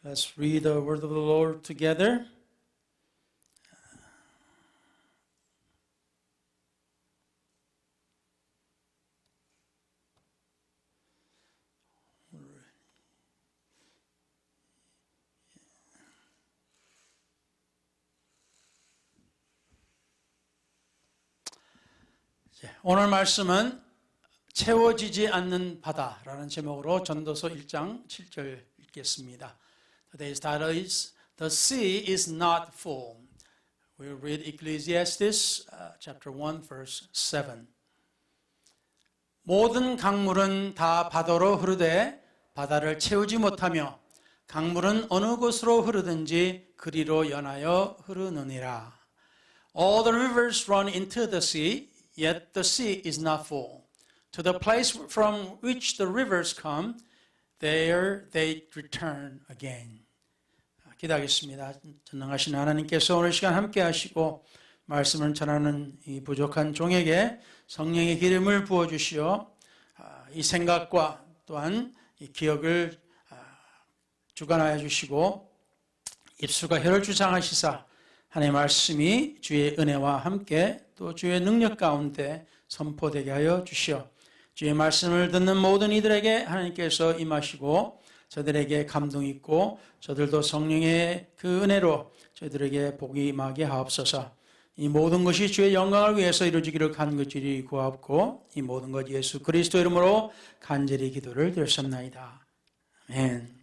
Let's read the word of the Lord together. 오늘 말씀은 채워지지 않는 바다라는 제목으로 전도서 1장 7절 읽겠습니다. Today's title is The Sea is Not Full. We'll read Ecclesiastes chapter 1 verse 7. 모든 강물은 다 바다로 흐르되 바다를 채우지 못하며 강물은 어느 곳으로 흐르든지 그리로 연하여 흐르느니라. All the rivers run into the sea, yet the sea is not full. To the place from which the rivers come, there they return again. 기도하겠습니다. 전능하신 하나님께서 오늘 시간 함께 하시고 말씀을 전하는 이 부족한 종에게 성령의 기름을 부어주시어 이 생각과 또한 이 기억을 주관하여 주시고 입술과 혀를 주장하시사 하나님의 말씀이 주의 은혜와 함께 또 주의 능력 가운데 선포되게 하여 주시어 주의 말씀을 듣는 모든 이들에게 하나님께서 임하시고 저들에게 감동 있고 저들도 성령의 그 은혜로 저들에게 복이 임하게 하옵소서. 이 모든 것이 주의 영광을 위해서 이루어지기를 간절히 구하옵고 이 모든 것 예수 그리스도 이름으로 간절히 기도를 드렸습니다. 아멘.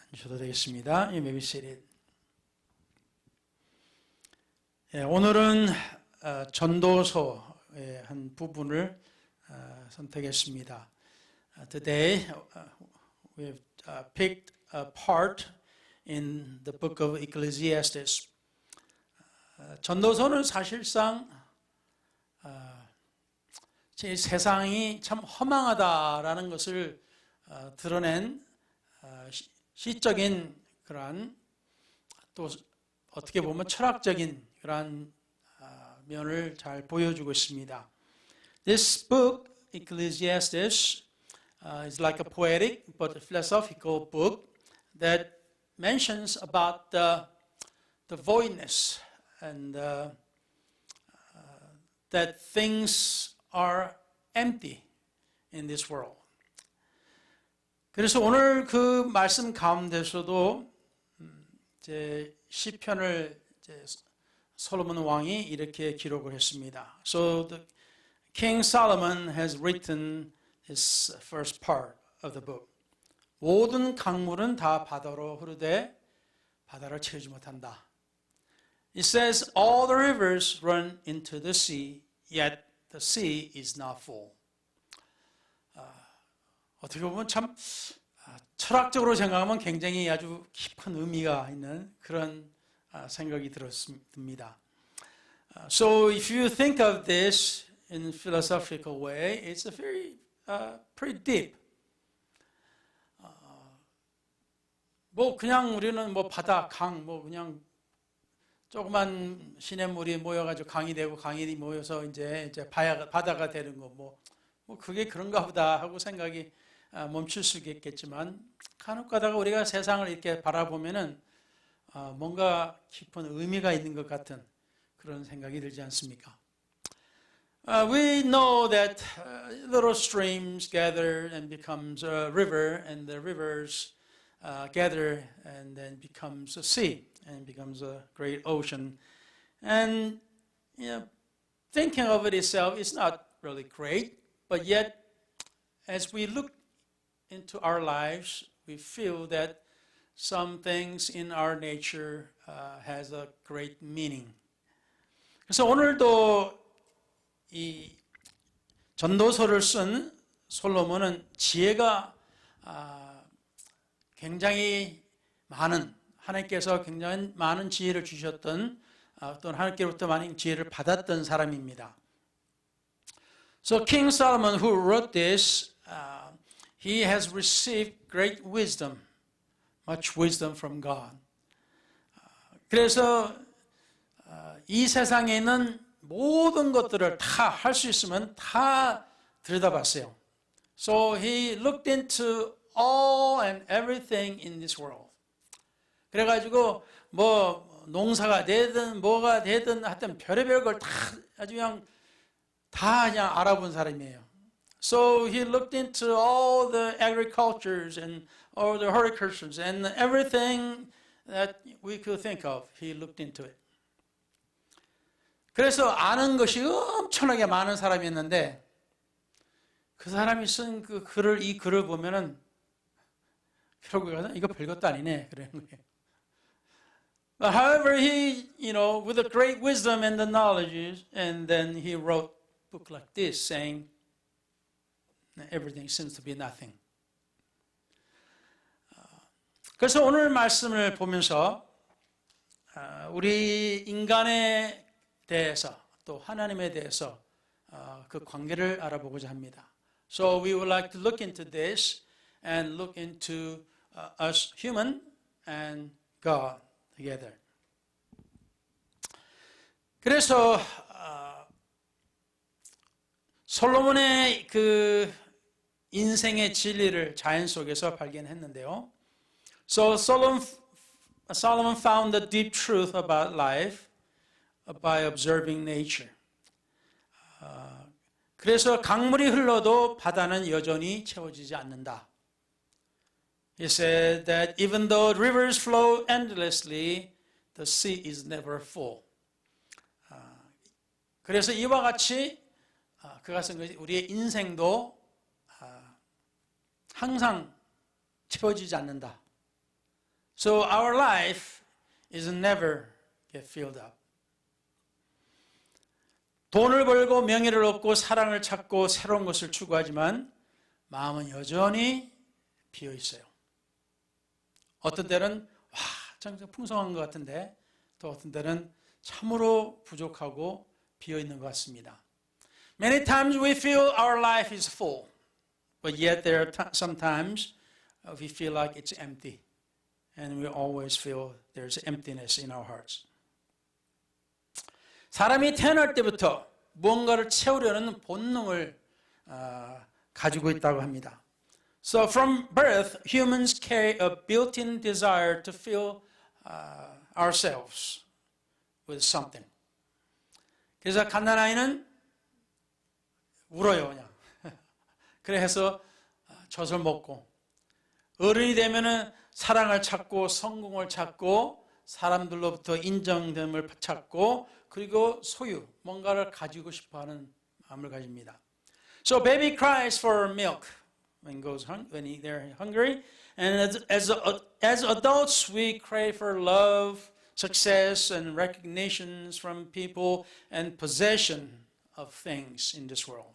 앉으셔도 되겠습니다. You may be seated. 오늘은 전도서의 한 부분을 선택했습니다. Today we have picked a part in the book of Ecclesiastes. 전도서는 사실상 제 세상이 참 허망하다라는 것을 드러낸 시적인 그러한 또 어떻게 보면 철학적인 그러한 면을 잘 보여주고 있습니다. This book, Ecclesiastes, is like a poetic but philosophical book that mentions about the voidness and that things are empty in this world. 그래서 오늘 그 말씀 가운데서도 제 시편을 솔로몬 왕이 이렇게 기록을 했습니다. So the King Solomon has written his first part of the book. 모든 강물은 다 바다로 흐르되 바다를 채우지 못한다. It says all the rivers run into the sea, yet the sea is not full. 어떻게 보면 참 철학적으로 생각하면 굉장히 아주 깊은 의미가 있는 그런 생각이 들었습니다. So if you think of this in a philosophical way, it's a very pretty deep. 뭐 그냥 우리는 뭐 바다, 강, 뭐 그냥 조그만 시냇물이 모여가지고 강이 되고 강이 모여서 이제 바다가 되는 거 뭐 그게 그런가 보다 하고 생각이 멈출 수 있겠지만 간혹 가다가 우리가 세상을 이렇게 바라보면은 뭔가 깊은 의미가 있는 것 같은 그런 생각이 들지 않습니까? We know that little streams gather and becomes a river, and the rivers gather and then becomes a sea and becomes a great ocean. And thinking of it itself is not really great, but yet as we look into our lives, we feel that some things in our nature has a great meaning. 그래서 오늘도 이 전도서를 쓴 솔로몬은 지혜가 굉장히 많은 하나님께서 굉장히 많은 지혜를 주셨던 또는 하나님께로부터 많은 지혜를 받았던 사람입니다. So King Solomon, who wrote this, he has received great wisdom, much wisdom from God. 그래서 이 세상에 있는 모든 것들을 다 할 수 있으면 다 들여다봤어요. So he looked into all and everything in this world. 그래가지고 뭐 농사가 되든 뭐가 되든 하여튼 별의별 걸 다 아주 그냥 알아본 사람이에요. So he looked into all the agricultures and all the horticultures and everything that we could think of. He looked into it. 그래서 아는 것이 엄청나게 많은 사람이었는데 그 사람이 쓴 이 글을 보면은 결국에는 이거 별것도 아니네 그러는 거예요. But however, he, with the great wisdom and the knowledge, and then he wrote a book like this, saying, everything seems to be nothing. 그래서 오늘 말씀을 보면서 우리 인간에 대해서 또 하나님에 대해서 그 관계를 알아보고자 합니다. So we would like to look into this and look into us human and God together. 그래서 솔로몬의 그 인생의 진리를 자연 속에서 발견했는데요. So Solomon found the deep truth about life by observing nature. 그래서 강물이 흘러도 바다는 여전히 채워지지 않는다. He said that even though rivers flow endlessly, the sea is never full. 그래서 이와 같이 그가 쓴 것이 우리의 인생도 항상 채워지지 않는다. So our life is never get filled up. 돈을 벌고 명예를 얻고 사랑을 찾고 새로운 것을 추구하지만 마음은 여전히 비어 있어요. 어떤 때는 참 풍성한 것 같은데 또 어떤 때는 참으로 부족하고 비어 있는 것 같습니다. Many times we feel our life is full, but yet there are sometimes we feel like it's empty, and we always feel there's emptiness in our hearts. 사람이 태어날 때부터 무언가를 채우려는 본능을 가지고 있다고 합니다. So from birth, humans carry a built-in desire to fill ourselves with something. 그래서 갓난아이는 울어요, 그냥. 그래서 젖을 먹고 어른이 되면은 사랑을 찾고 성공을 찾고 사람들로부터 인정됨을 찾고 그리고 소유, 뭔가를 가지고 싶어하는 마음을 가집니다. So baby cries for milk when they're hungry, and as adults we crave for love, success, and recognitions from people and possession of things in this world.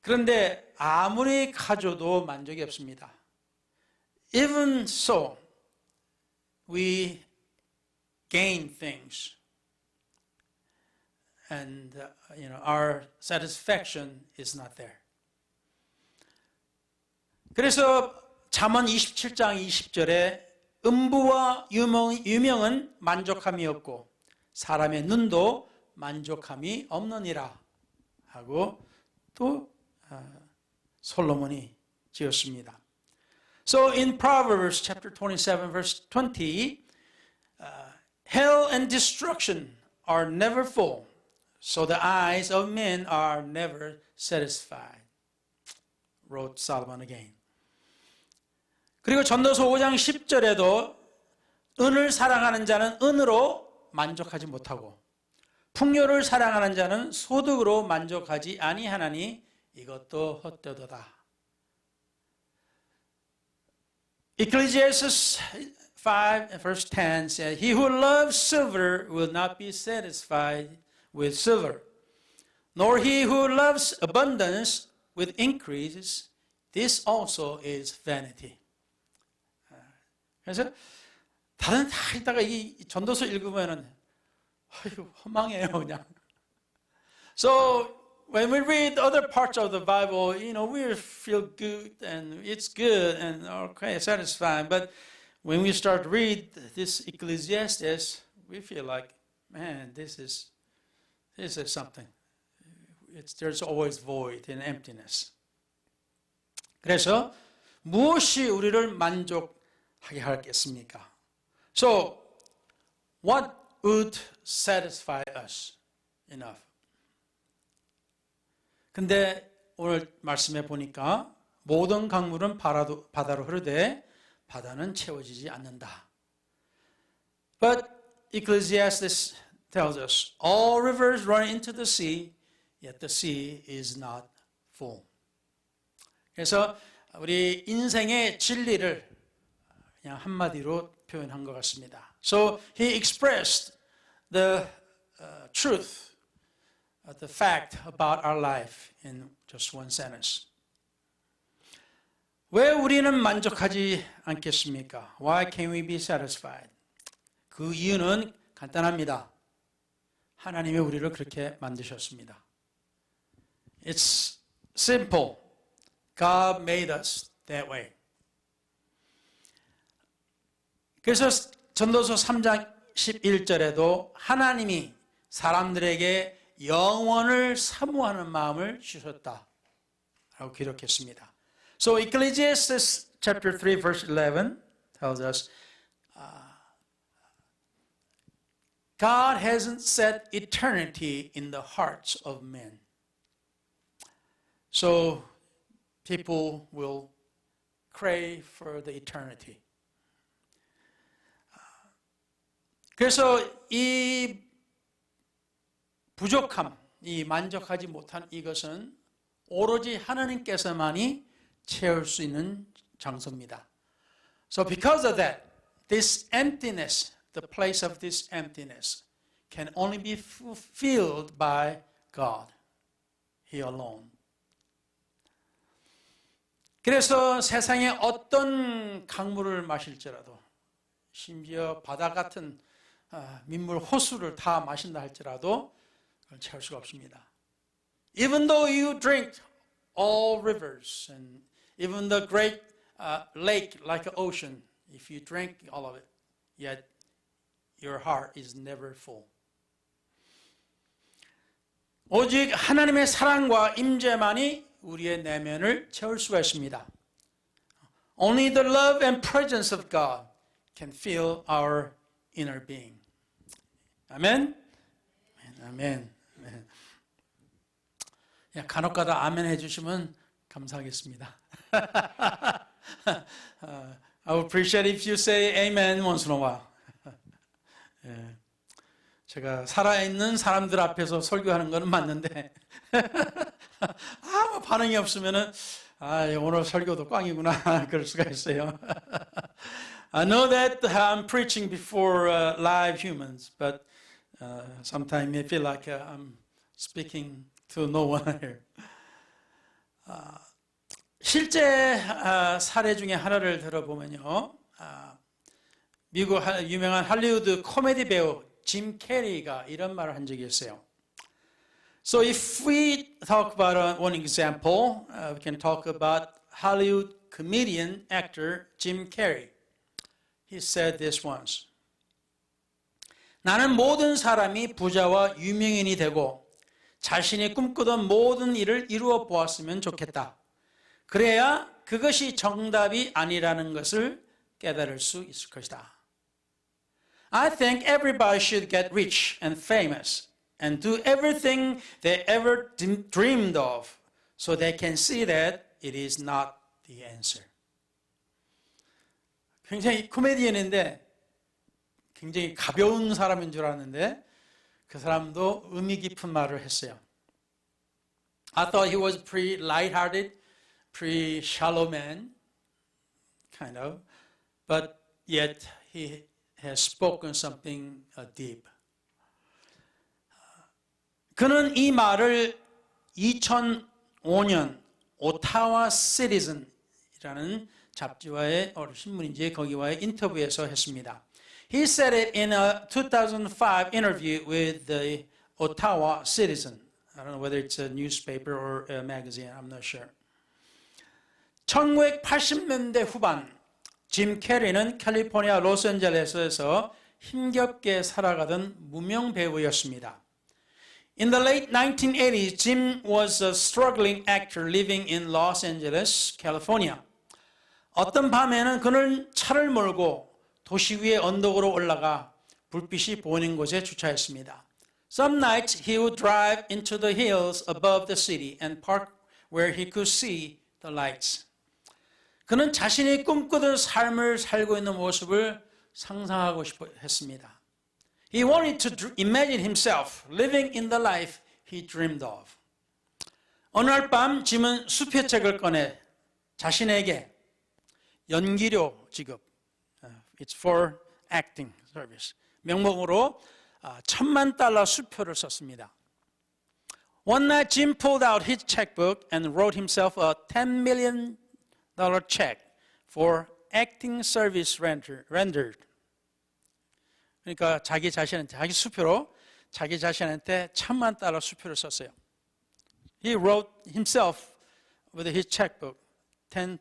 그런데 아무리 가져도 만족이 없습니다. Even so, we gain things, and our satisfaction is not there. 그래서 잠언 27장 20절에 음부와 유명은 만족함이 없고 사람의 눈도 만족함이 없느니라 하고 또 솔로몬이 지었습니다. So in Proverbs chapter 27 verse 20, hell and destruction are never full, so the eyes of men are never satisfied, wrote Solomon again. 그리고 전도서 5장 10절에도 은을 사랑하는 자는 은으로 만족하지 못하고 풍요를 사랑하는 자는 소득으로 만족하지 아니하나니 이것도 헛되도다. Ecclesiastes 5 verse 10 says, He who loves silver will not be satisfied with silver, nor he who loves abundance with increase. This also is vanity. 그래서 다른 다 있다가 이 전도서 읽으면은 허망해요 그냥. So when we read other parts of the Bible, we feel good and it's good and okay, satisfying. But when we start to read this Ecclesiastes, we feel like, man, this is something. There's always void and emptiness. 그래서 무엇이 우리를 만족하게 하겠습니까? So, what would satisfy us enough? 근데 오늘 말씀해 보니까 모든 강물은 바다로 흐르되 바다는 채워지지 않는다. But Ecclesiastes tells us, all rivers run into the sea, yet the sea is not full. 그래서 우리 인생의 진리를 그냥 한마디로 표현한 것 같습니다. So he expressed the truth, the fact about our life in just one sentence. 왜 우리는 만족하지 않겠습니까? Why can't we be satisfied? 그 이유는 간단합니다. 하나님이 우리를 그렇게 만드셨습니다. It's simple. God made us that way. 그래서 전도서 3장 11절에도 하나님이 사람들에게 영원을 사모하는 마음을 주셨다라고 기록했습니다. So Ecclesiastes chapter 3 verse 11 tells us God hasn't set eternity in the hearts of men. So people will crave for the eternity. 그래서 이 부족함, 이 만족하지 못한 이것은 오로지 하나님께서만이 채울 수 있는 장소입니다. So because of that, this emptiness, the place of this emptiness can only be fulfilled by God, He alone. 그래서 세상에 어떤 강물을 마실지라도 심지어 바다 같은 민물 호수를 다 마신다 할지라도 그걸 채울 수가 없습니다. Even though you drink all rivers and even the great lake like an ocean, if you drink all of it, yet your heart is never full. 오직 하나님의 사랑과 임재만이 우리의 내면을 채울 수가 있습니다. Only the love and presence of God can fill our inner being. 아멘? 아멘. 간혹가다 아멘 해주시면 감사하겠습니다. I would appreciate if you say amen once in a while. 제가 살아있는 사람들 앞에서 설교하는 것은 맞는데 아무 반응이 없으면은 오늘 설교도 꽝이구나 그럴 수가 있어요. I know that I'm preaching before live humans, but sometimes I feel like I'm speaking to no one here. 실제 사례 중에 하나를 들어보면요, 미국 유명한 할리우드 코미디 배우 짐 캐리가 이런 말을 한 적이 있어요. So if we talk about one example, we can talk about Hollywood comedian actor Jim Carrey. He said this once. 나는 모든 사람이 부자와 유명인이 되고 자신이 꿈꾸던 모든 일을 이루어 보았으면 좋겠다. 그래야 그것이 정답이 아니라는 것을 깨달을 수 있을 것이다. I think everybody should get rich and famous and do everything they ever dreamed of so they can see that it is not the answer. 굉장히 코미디언인데 굉장히 가벼운 사람인 줄 알았는데 그 사람도 의미 깊은 말을 했어요. I thought he was pretty lighthearted, pretty shallow man, kind of, but yet he has spoken something deep. 그는 이 말을 2005년 오타와 시티즌이라는 잡지와의 신문인지 거기와의 인터뷰에서 했습니다. He said it in a 2005 interview with the Ottawa Citizen. I don't know whether it's a newspaper or a magazine. I'm not sure. 1980년대 후반 짐 캐리는 캘리포니아 로스앤젤레스에서 힘겹게 살아가던 무명 배우였습니다. In the late 1980s, Jim was a struggling actor living in Los Angeles, California. 어떤 밤에는 그는 차를 몰고 도시 위의 언덕으로 올라가 불빛이 보이는 곳에 주차했습니다. Some nights he would drive into the hills above the city and park where he could see the lights. 그는 자신이 꿈꾸던 삶을 살고 있는 모습을 상상하고 싶어 했습니다. He wanted to imagine himself living in the life he dreamed of. 어느 날 밤 짐은 수표책을 꺼내 자신에게 연기료 지급, it's for acting service, 명목으로 $1,000,000 수표를 썼습니다. One night Jim pulled out his checkbook and wrote himself a $10 million check for acting service rendered. 그러니까 자기 자신한테, 자기 수표로 자기 자신한테 $10,000,000 수표를 썼어요. He wrote himself with his checkbook $10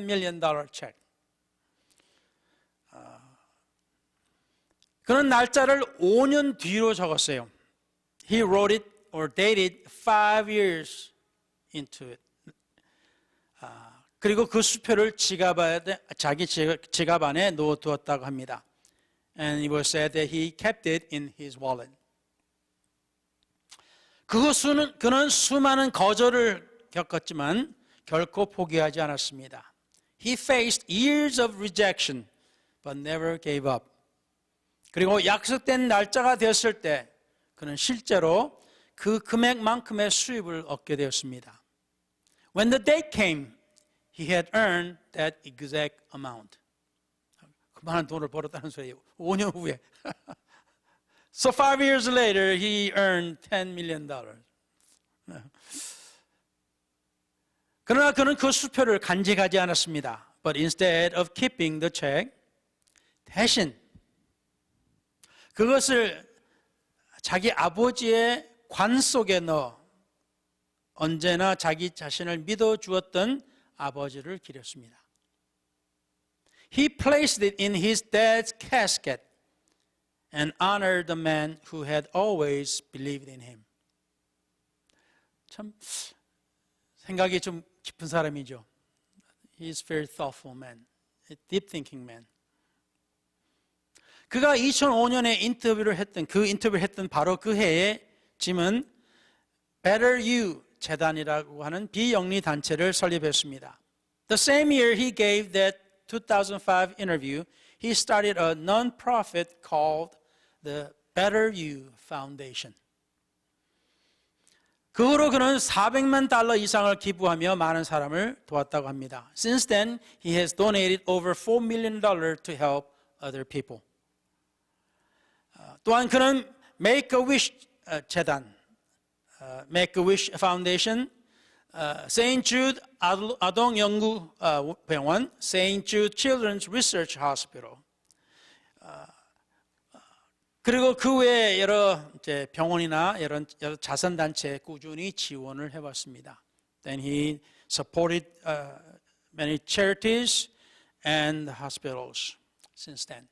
million check. 그는 날짜를 5년 뒤로 적었어요. He wrote it or dated 5 years into it. 그리고 그 수표를 자기 지갑 안에 넣어두었다고 합니다. And it was said that he kept it in his wallet. 그는 수많은 거절을 겪었지만 결코 포기하지 않았습니다. He faced years of rejection, but never gave up. 그리고 약속된 날짜가 되었을 때 그는 실제로 그 금액만큼의 수입을 얻게 되었습니다. When the date came, he had earned that exact amount. 그만한 돈을 벌었다는 소리예요. 5년 후에. So 5 years later, he earned $10 million. 그러나 그는 그 수표를 간직하지 않았습니다. But instead of keeping the check, 대신 그것을 자기 아버지의 관 속에 넣어 언제나 자기 자신을 믿어주었던 아버지를 기렸습니다. He placed it in his dad's casket and honored the man who had always believed in him. 참 생각이 좀 깊은 사람이죠. He is a very thoughtful man, a deep thinking man. 그가 2005년에 인터뷰를 했던 바로 그 해에 짐은 Better You 재단이라고 하는 비영리 단체를 설립했습니다. The same year he gave that 2005 interview, he started a non-profit called the Better You Foundation. 그 후로 그는 $400만 이상을 기부하며 많은 사람을 도왔다고 합니다. Since then, he has donated over $4 million to help other people. 또한 그는 Make-A-Wish 재단, Make-A-Wish Foundation, St. Jude 아동연구병원, St. Jude Children's Research Hospital, 그리고 그 외에 여러 병원이나 여러 자선단체에 꾸준히 지원을 해왔습니다. Then he supported many charities and hospitals since then.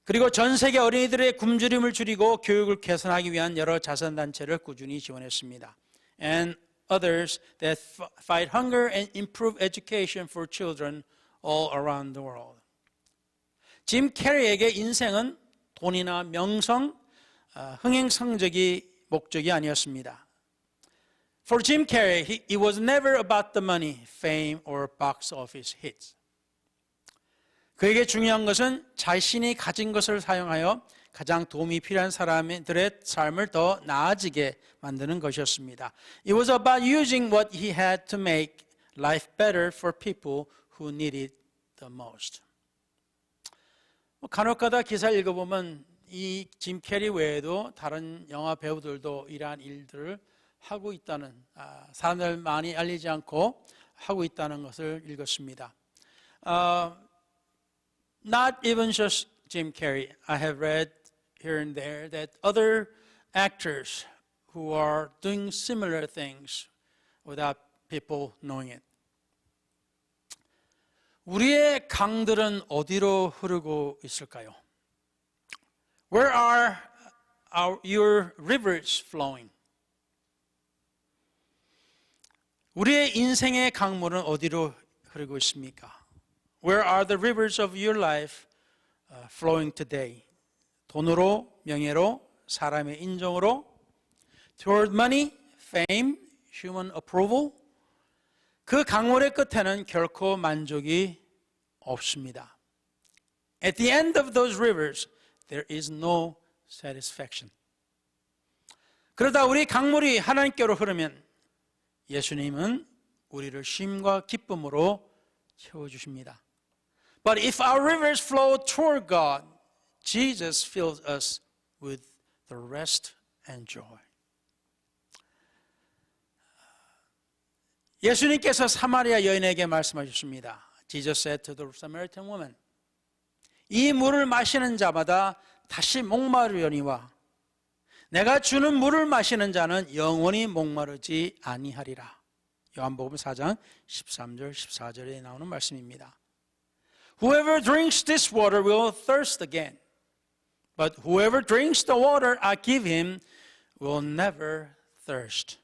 그리고 전 세계 어린이들의 굶주림을 줄이고 교육을 개선하기 위한 여러 자선단체를 꾸준히 지원했습니다. And others that fight hunger and improve education for children all around the world. 짐 캐리에게 인생은 돈이나 명성, 흥행 성적이 목적이 아니었습니다. For Jim Carrey, it was never about the money, fame, or box office hits. 그에게 중요한 것은 자신이 가진 것을 사용하여 가장 도움이 필요한 사람들의 삶을 더 나아지게 만드는 것이었습니다. It was about using what he had to make life better for people who needed the most. 간혹가다 기사를 읽어보면 이 짐 캐리 외에도 다른 영화 배우들도 이러한 일들을 하고 있다는, 사람들 많이 알리지 않고 하고 있다는 것을 읽었습니다. Not even just Jim Carrey. I have read here and there that other actors who are doing similar things without people knowing it. 우리의 강들은 어디로 흐르고 있을까요? Where are your rivers flowing? 우리의 인생의 강물은 어디로 흐르고 있습니까? Where are the rivers of your life flowing today? 돈으로, 명예로, 사람의 인정으로, toward money, fame, human approval. 그 강물의 끝에는 결코 만족이 없습니다. At the end of those rivers, there is no satisfaction. 그러다 우리 강물이 하나님께로 흐르면 예수님은 우리를 쉼과 기쁨으로 채워주십니다. But if our rivers flow toward God, Jesus fills us with the rest and joy. 예수님께서 사마리아 여인에게 말씀하셨습니다. Jesus said to the Samaritan woman, 이 물을 마시는 자마다 다시 목마르려니와 내가 주는 물을 마시는 자는 영원히 목마르지 아니하리라. 요한복음 4장 13절 14절에 나오는 말씀입니다. Whoever drinks this water will thirst again. But whoever drinks the water I give him will never thirst.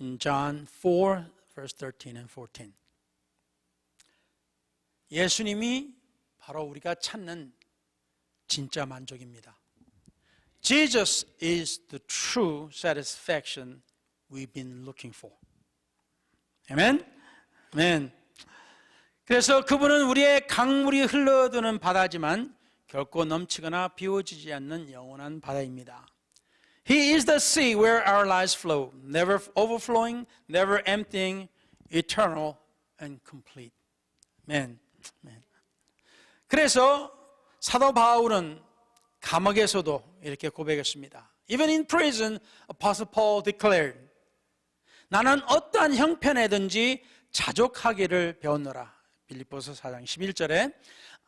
In John 4, verse 13 and 14. 예수님이 바로 우리가 찾는 진짜 만족입니다. Jesus is the true satisfaction we've been looking for. 아멘? 아멘. 그래서 그분은 우리의 강물이 흘러드는 바다지만 결코 넘치거나 비워지지 않는 영원한 바다입니다. He is the sea where our lives flow, never overflowing, never emptying, eternal and complete. 아멘. 그래서 사도 바울은 감옥에서도 이렇게 고백했습니다. Even in prison, Apostle Paul declared, 나는 어떠한 형편에든지 자족하기를 배웠노라. 빌립보서 4장 11절에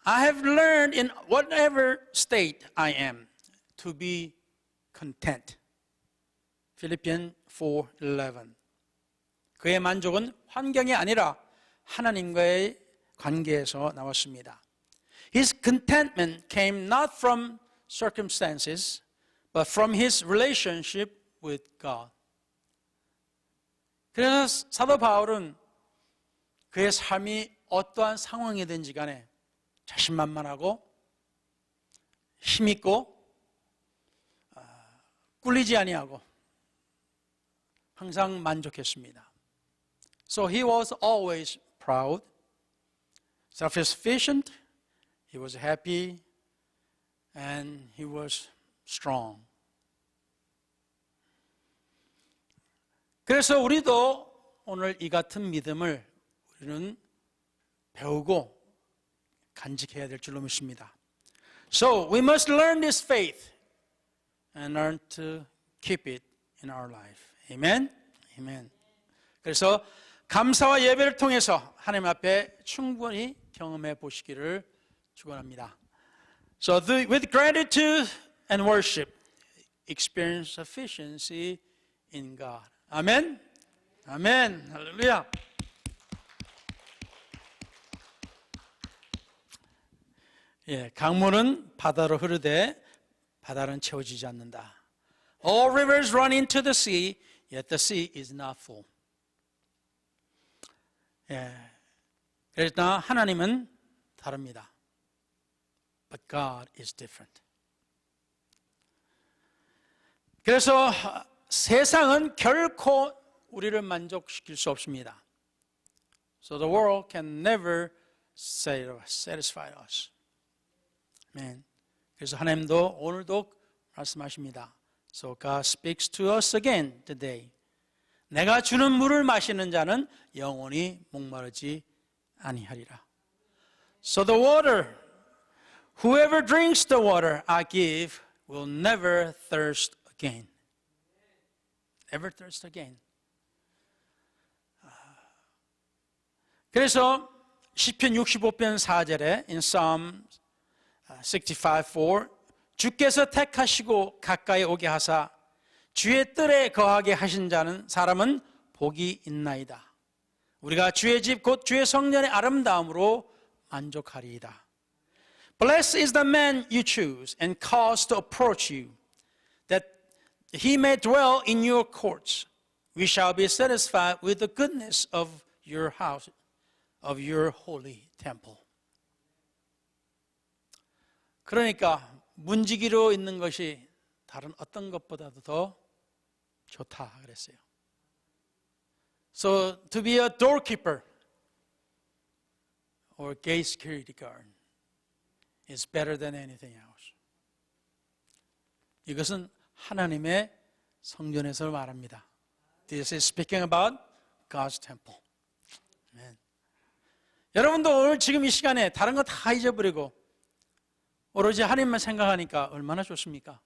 I have learned in whatever state I am to be content. Philippians 4:11. 그의 만족은 환경이 아니라 하나님과의 관계에서 나왔습니다. His contentment came not from circumstances, but from his relationship with God. 그래서 사도 바울은 그의 삶이 어떠한 상황이든지 간에 자신만만하고 힘있고 꿀리지 아니하고 항상 만족했습니다. So he was always proud, self-sufficient, he was happy, and he was strong. 그래서 우리도 오늘 이 같은 믿음을 우리는 배우고 간직해야 될 줄로 믿습니다. So we must learn this faith and learn to keep it in our life. Amen? Amen. 그래서 감사와 예배를 통해서 하나님 앞에 충분히 경험해 보시기를 축원합니다. So with gratitude and worship, experience sufficiency in God. 아멘. 아멘. 할렐루야. 예, 강물은 바다로 흐르되 바다는 채워지지 않는다. All rivers run into the sea, yet the sea is not full. 예, 그러나 하나님은 다릅니다. But God is different. 그래서 세상은 결코 우리를 만족시킬 수 없습니다. So the world can never satisfy us. 아멘. 그래서 하나님도 오늘도 말씀하십니다. So God speaks to us again today. 내가 주는 물을 마시는 자는 영원히 목마르지 아니하리라. So the water, whoever drinks the water I give will never thirst again. Never thirst again. 그래서 시편 65편 4절에 in Psalm 65:4 주께서 택하시고 가까이 오게 하사 주의 뜰에 거하게 하신 자는 사람은 복이 있나이다. 우리가 주의 집 곧 주의 성전의 아름다움으로 만족하리이다. Blessed is the man you choose and cause to approach you, that he may dwell in your courts. We shall be satisfied with the goodness of your house, of your holy temple. 그러니까 문지기로 있는 것이 다른 어떤 것보다도 더 좋다 그랬어요. So to be a doorkeeper or gate security guard is better than anything else. 이것은 하나님의 성전에서 말합니다. This is speaking about God's temple. Amen. 여러분도 오늘 지금 이 시간에 다른 거 다 잊어버리고 오로지 하나님만 생각하니까 얼마나 좋습니까?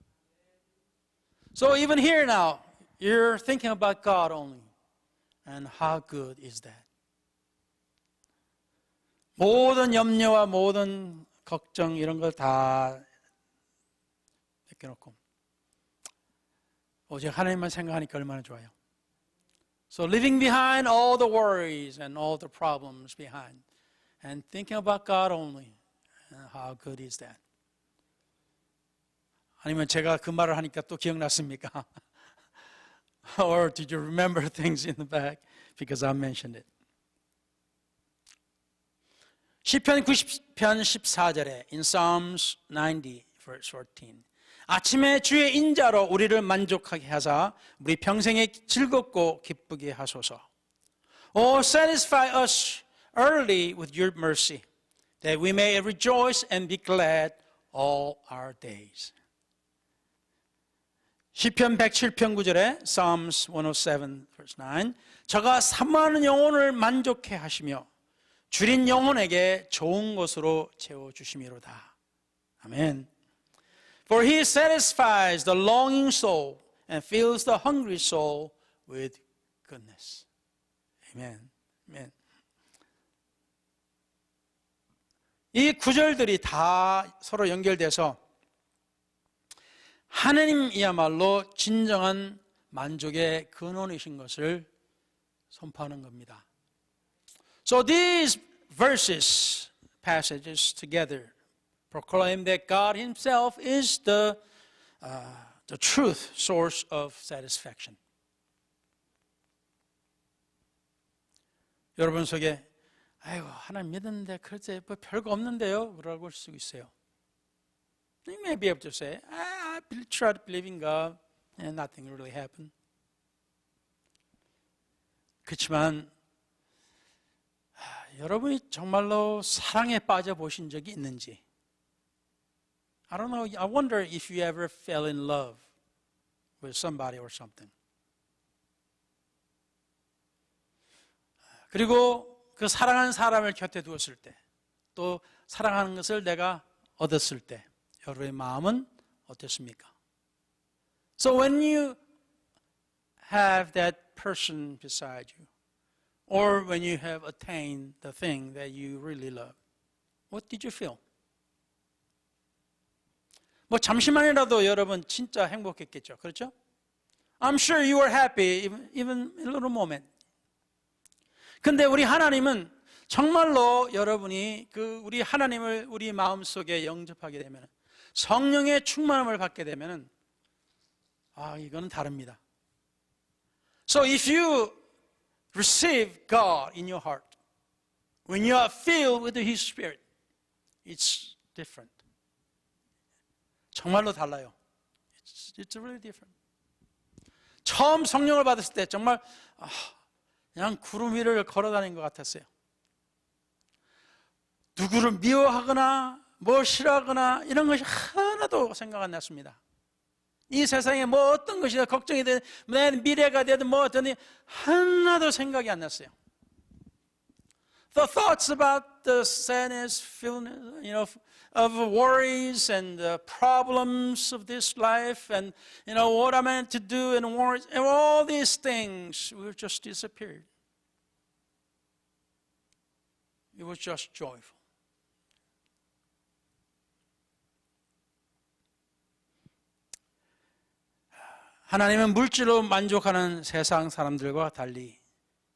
So even here now, you're thinking about God only. And how good is that? 모든 염려와 모든 걱정 이런 걸 다 벗겨놓고 오직 하나님만 생각하니까 얼마나 좋아요. So leaving behind all the worries and all the problems behind and thinking about God only. And how good is that? 아니면 제가 그 말을 하니까 또 기억났습니까? Or did you remember things in the back because I mentioned it? 시편 90편 14절에 in Psalms 90 verse 14 아침에 주의 인자로 우리를 만족하게 하사 우리 평생에 즐겁고 기쁘게 하소서. Oh, satisfy us early with your mercy that we may rejoice and be glad all our days. 시편 107편 9절에 Psalms 107 verse 9 저가 사모하는 영혼을 만족해 하시며 줄인 영혼에게 좋은 것으로 채워주심이로다. 아멘. For he satisfies the longing soul and fills the hungry soul with goodness. 아멘. 아멘. 이 구절들이 다 서로 연결돼서 하나님이야말로 진정한 만족의 근원이신 것을 선포하는 겁니다. So these verses, passages together proclaim that God Himself is the truth source of satisfaction. 여러분 속에 아이고 하나님 믿었는데 글쎄 뭐 별거 없는데요? 그러고 할 수 있어요. You may be able to say, I try to believe in God and nothing really happened. 그렇지만 여러분이 정말로 사랑에 빠져보신 적이 있는지 I don't know, I wonder if you ever fell in love with somebody or something. 그리고 그 사랑하는 사람을 곁에 두었을 때 또 사랑하는 것을 내가 얻었을 때 여러분의 마음은 어떻습니까? So when you have that person beside you or when you have attained the thing that you really love, what did you feel? 뭐 잠시만이라도 여러분 진짜 행복했겠죠. 그렇죠? I'm sure you were happy even a little moment. 근데 우리 하나님은 정말로 여러분이 우리 하나님을 우리 마음속에 영접하게 되면 성령의 충만함을 받게 되면 이거는 다릅니다. So if you receive God in your heart, when you are filled with His Spirit, it's different. 정말로 달라요. It's really different. 처음 성령을 받았을 때 정말 그냥 구름 위를 걸어다닌 것 같았어요. 누구를 미워하거나 뭐 싫어하거나 이런 것이 하나도 생각 안 났습니다. 이 세상에 뭐 어떤 것이든 걱정이 되든 내 미래가 되든 뭐 어떠니 하나도 생각이 안 났어요. The thoughts about the sadness, of worries and the problems of this life and what I'm meant to do and worries and all these things will just disappear. It was just joyful. 하나님은 물질로 만족하는 세상 사람들과 달리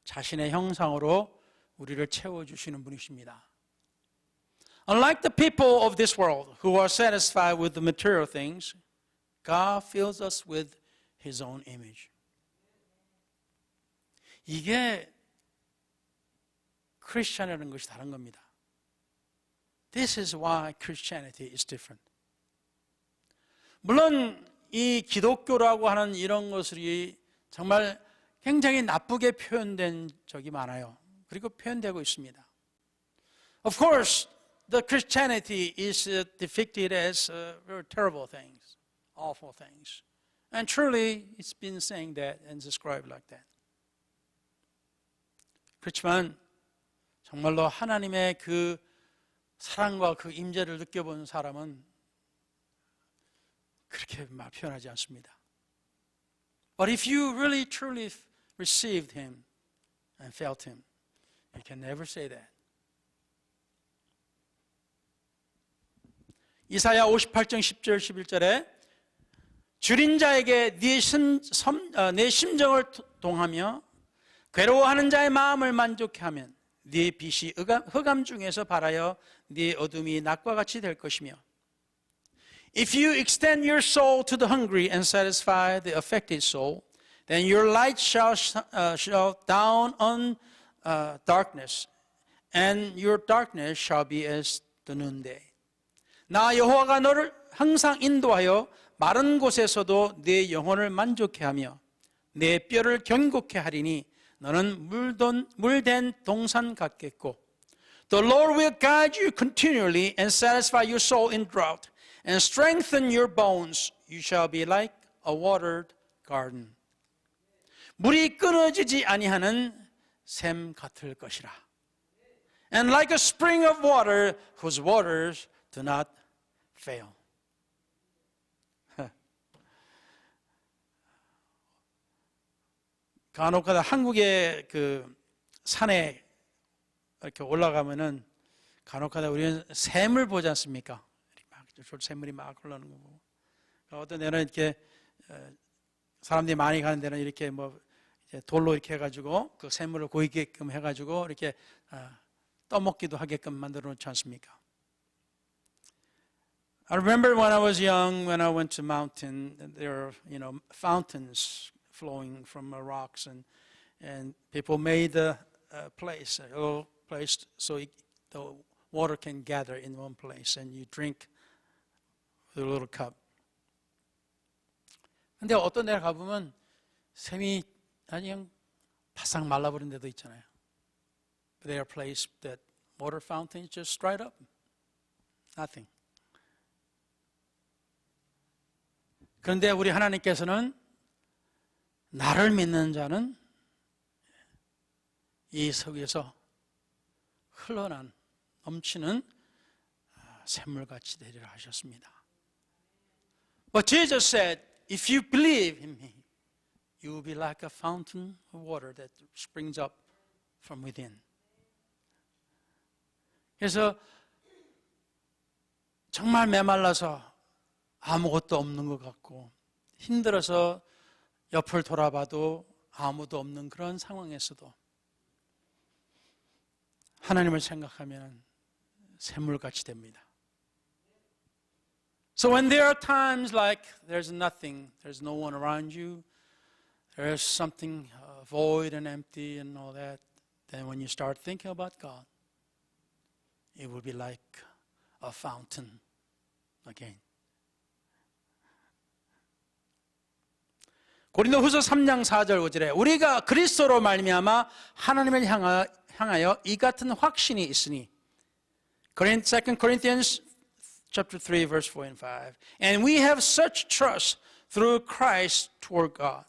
자신의 형상으로 우리를 채워주시는 분이십니다. Unlike the people of this world who are satisfied with the material things, God fills us with His own image. 이게 크리스천이라는 것이 다른 겁니다. This is why Christianity is different. 물론 이 기독교라고 하는 이런 것이 정말 굉장히 나쁘게 표현된 적이 많아요. 그리고 표현되고 있습니다. Of course, the Christianity is depicted as very terrible things, awful things. And truly, it's been saying that and described like that. 그렇지만 정말로 하나님의 그 사랑과 그 임재를 느껴본 사람은 그렇게 말 표현하지 않습니다. But if you really truly received Him and felt Him, you can never say that. 이사야 58장 10절 11절에 줄인 자에게 네 심정을 동하며 괴로워하는 자의 마음을 만족해 하면 네 빛이 흑암 중에서 발하여 네 어둠이 낮과 같이 될 것이며 If you extend your soul to the hungry and satisfy the affected soul, then your light shall down on darkness, and your darkness shall be as the noonday. 나 여호와가 너를 항상 인도하여 마른 곳에서도 네 영혼을 만족해 하며 내 뼈를 견고케 하리니 너는 물된 동산 같겠고 The Lord will guide you continually and satisfy your soul in drought and strengthen your bones. You shall be like a watered garden. 물이 끊어지지 아니하는 샘 같을 것이라. And like a spring of water whose waters do not fail. 간혹가다 한국의 그 산에 이렇게 올라가면은 간혹가다 우리는 샘을 보지 않습니까? 막 샘물이 막 흘러가는 거 보고. 어떤 데는 이렇게 사람들이 많이 가는 데는 이렇게 뭐 이제 돌로 이렇게 해가지고 그 샘물을 고이게끔 해가지고 이렇게 떠먹기도 하게끔 만들어 놓지 않습니까? I remember when I was young, when I went to mountain, there are fountains flowing from rocks, and people made a little place, so the water can gather in one place, and you drink with a little cup. 근데 어떤 데 가보면 샘이 그냥 바싹 말라버린 데도 있잖아요. But there are places that water fountains just dried up, nothing. 그런데 우리 하나님께서는 나를 믿는 자는 이 속에서 흘러난 넘치는 샘물같이 되리라 하셨습니다. But Jesus said, if you believe in me, you will be like a fountain of water that springs up from within. 그래서 정말 메말라서 아무것도 없는 것 같고 힘들어서 옆을 돌아봐도 아무도 없는 그런 상황에서도 하나님을 생각하면 샘물같이 됩니다. So when there are times like there's nothing, there's no one around you, there's something void and empty and all that, then when you start thinking about God, it will be like a fountain again. 고린도후서 3장 4절 5절에 우리가 그리스도로 말미암아 하나님을 향하여 이 같은 확신이 있으니 2 Corinthians chapter 3 verse 4 and 5 And we have such trust through Christ toward God.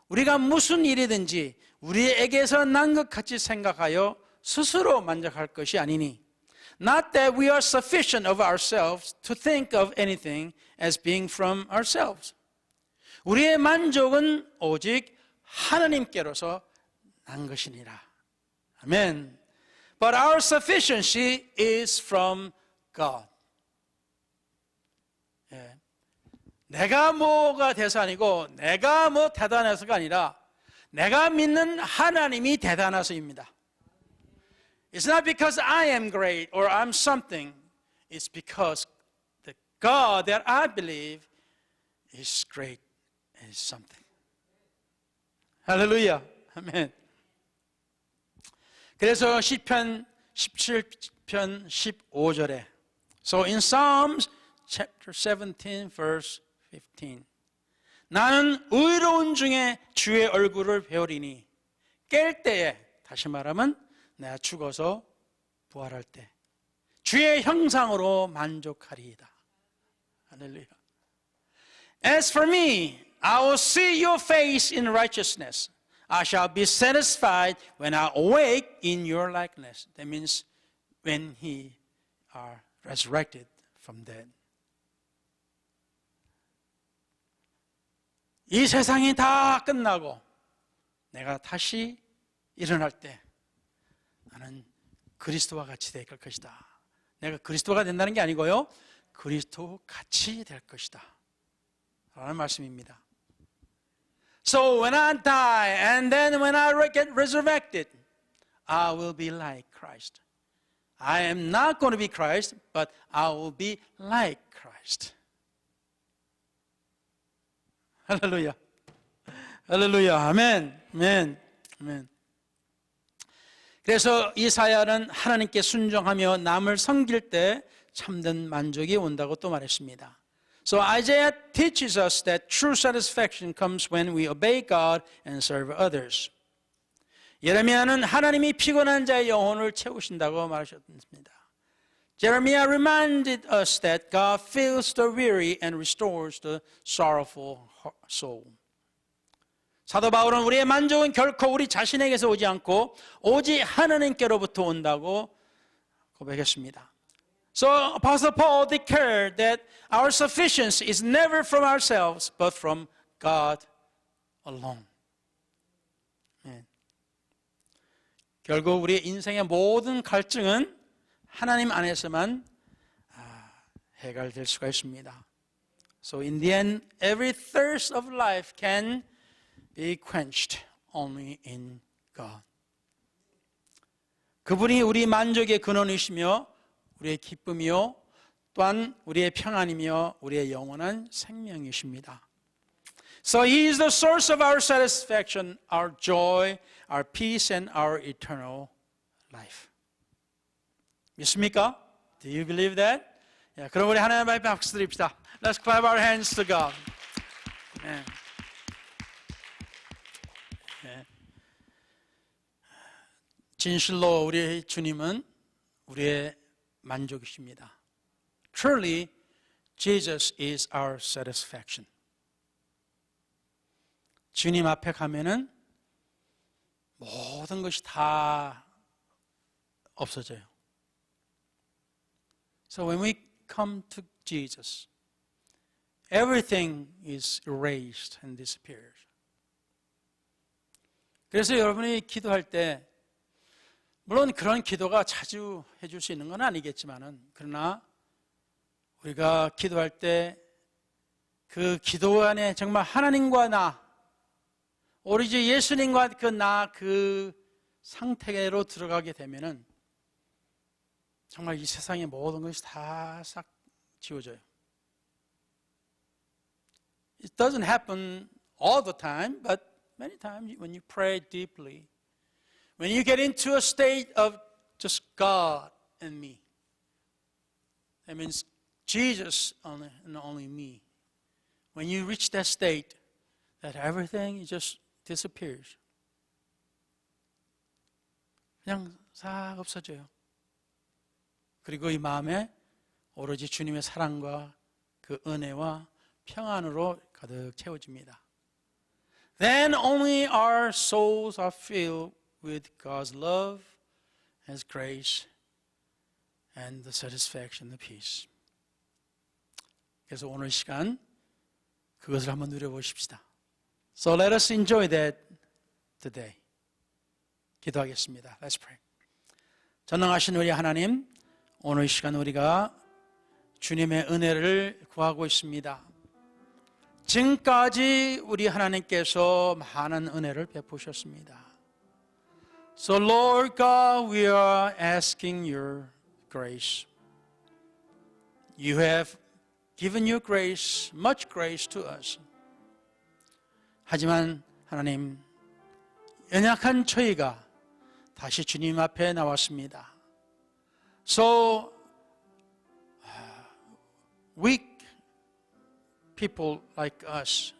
우리가 무슨 일이든지 우리에게서 난 것 같이 생각하여 스스로 만족할 것이 아니니 Not that we are sufficient of ourselves to think of anything as being from ourselves. 우리의 만족은 오직 하나님께로서 난 것이니라. 아멘. But our sufficiency is from God. 예. 내가 뭐가 돼서 아니고 내가 뭐 대단해서가 아니라 내가 믿는 하나님이 대단해서입니다. It's not because I am great or I'm something. It's because the God that I believe is great and is something. 할렐루야. 아멘. 그래서 시편 17편 15절에 So in Psalms chapter 17 verse 15 나는 의로운 중에 주의 얼굴을 배우리니 깰 때에 다시 말하면 내가 죽어서 부활할 때 주의 형상으로 만족하리이다. 할렐루야. As for me, I will see your face in righteousness. I shall be satisfied when I awake in your likeness. That means when he are resurrected from dead. 이 세상이 다 끝나고 내가 다시 일어날 때 나는 그리스도와 같이 될 것이다. 내가 그리스도가 된다는 게 아니고요. 그리스도 같이 될 것이다. 라는 말씀입니다. So when I die and then when I get resurrected, I will be like Christ. I am not going to be Christ, but I will be like Christ. 할렐루야. 할렐루야. 아멘. 아멘. 아멘. 그래서 이사야는 하나님께 순종하며 남을 섬길 때 참된 만족이 온다고 또 말했습니다. So Isaiah teaches us that true satisfaction comes when we obey God and serve others. 예레미야는 하나님이 피곤한 자의 영혼을 채우신다고 말하셨습니다. Jeremiah reminded us that God fills the weary and restores the sorrowful soul. 사도 바울은 우리의 만족은 결코 우리 자신에게서 오지 않고 오직 하나님께로부터 온다고 고백했습니다. So Apostle Paul declared that our sufficiency is never from ourselves but from God alone. 네. 결국 우리의 인생의 모든 갈증은 하나님 안에서만 해결될 수가 있습니다. So in the end, every thirst of life can be quenched only in God. 그분이 우리 만족의 근원이시며 우리의 기쁨이요 또한 우리의 평안이며 우리의 영원한 생명이십니다. So He is the source of our satisfaction, our joy, our peace and our eternal life. 믿습니까? Do you believe that? 그럼 우리 하나님 앞에 박수 드립시다. Let's clap our hands to God. 네. 네. 진실로 우리의 주님은 우리의 만족이십니다. Truly, Jesus is our satisfaction. 주님 앞에 가면은 모든 것이 다 없어져요. So when we come to Jesus, everything is erased and disappears. 그래서 여러분이 기도할 때 물론 그런 기도가 자주 해줄 수 있는 건 아니겠지만은 그러나 우리가 기도할 때 그 기도 안에 정말 하나님과 나 오로지 예수님과 그 상태로 들어가게 되면은 정말 이 세상의 모든 것이 다 싹 지워져요. It doesn't happen all the time, but many times when you pray deeply, when you get into a state of just God and me, that means Jesus and only me. When you reach that state, that everything just disappears. 그냥 싹 없어져요. 그리고 이 마음에 오로지 주님의 사랑과 그 은혜와 평안으로 가득 채워집니다. Then only our souls are filled with God's love, His grace, and the satisfaction, the peace. 그래서 오늘 시간 그것을 한번 누려보십시다. So let us enjoy that today. 기도하겠습니다. Let's pray. 전능하신 우리 하나님, 오늘 시간 우리가 주님의 은혜를 구하고 있습니다. 지금까지 우리 하나님께서 많은 은혜를 베푸셨습니다. So Lord God, we are asking your grace. You have given your grace, much grace to us. 하지만 하나님, 연약한 저희가 다시 주님 앞에 나왔습니다. So weak people like us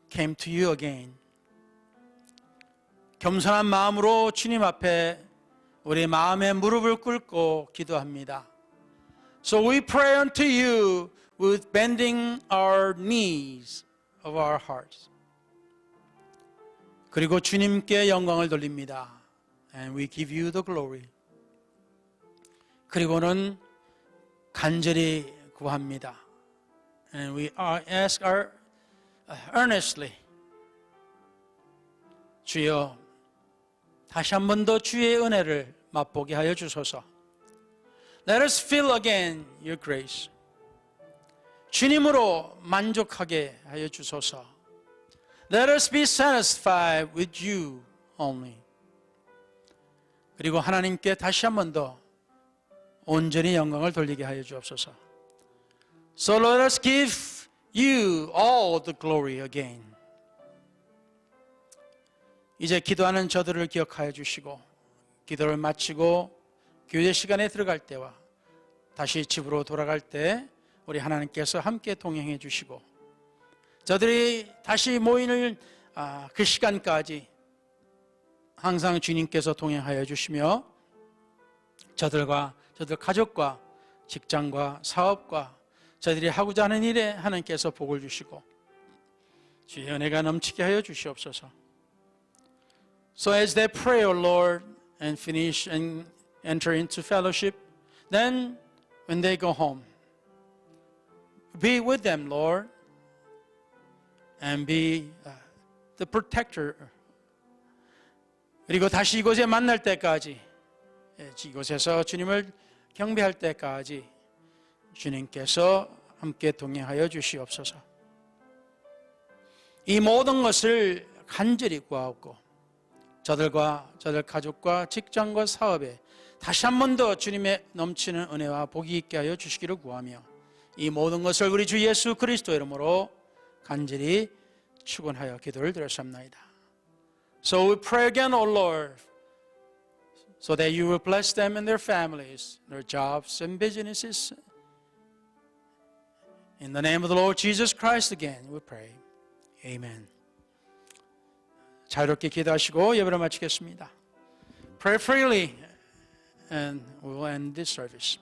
came to you again. 겸손한 마음으로 주님 앞에 우리 마음의 무릎을 꿇고 기도합니다. So we pray unto you with bending our knees of our hearts. 그리고 주님께 영광을 돌립니다. And we give you the glory. 그리고는 간절히 구합니다. And we ask earnestly. 주여, 다시 한 번 더 주의 은혜를 맛보게 하여 주소서. Let us feel again your grace. 주님으로 만족하게 하여 주소서. Let us be satisfied with you only. 그리고 하나님께 다시 한 번 더 온전히 영광을 돌리게 하여 주옵소서. So let us give you all the glory again. 이제 기도하는 저들을 기억하여 주시고 기도를 마치고 교제 시간에 들어갈 때와 다시 집으로 돌아갈 때 우리 하나님께서 함께 동행해 주시고 저들이 다시 모이는 그 시간까지 항상 주님께서 동행하여 주시며 저들 가족과 직장과 사업과 저들이 하고자 하는 일에 하나님께서 복을 주시고 주의 은혜가 넘치게 하여 주시옵소서. So as they pray, O Lord, and finish and enter into fellowship, then when they go home, be with them, Lord, and be the protector. 그리고 다시 이곳에 만날 때까지, 이곳에서 주님을 경배할 때까지 주님께서 함께 동행하여 주시옵소서. 이 모든 것을 간절히 구하옵고 저들과 저들 가족과 직장과 사업에 다시 한 번 더 주님의 넘치는 은혜와 복이 있게 하여 주시기를 구하며 이 모든 것을 우리 주 예수 그리스도 이름으로 간절히 축원하여 기도를 드렸습니다. So we pray again, O Lord, so that you will bless them and their families, their jobs and businesses. In the name of the Lord Jesus Christ again, we pray. Amen. 자유롭게 기도하시고 예배를 마치겠습니다. Pray freely and we will end this service.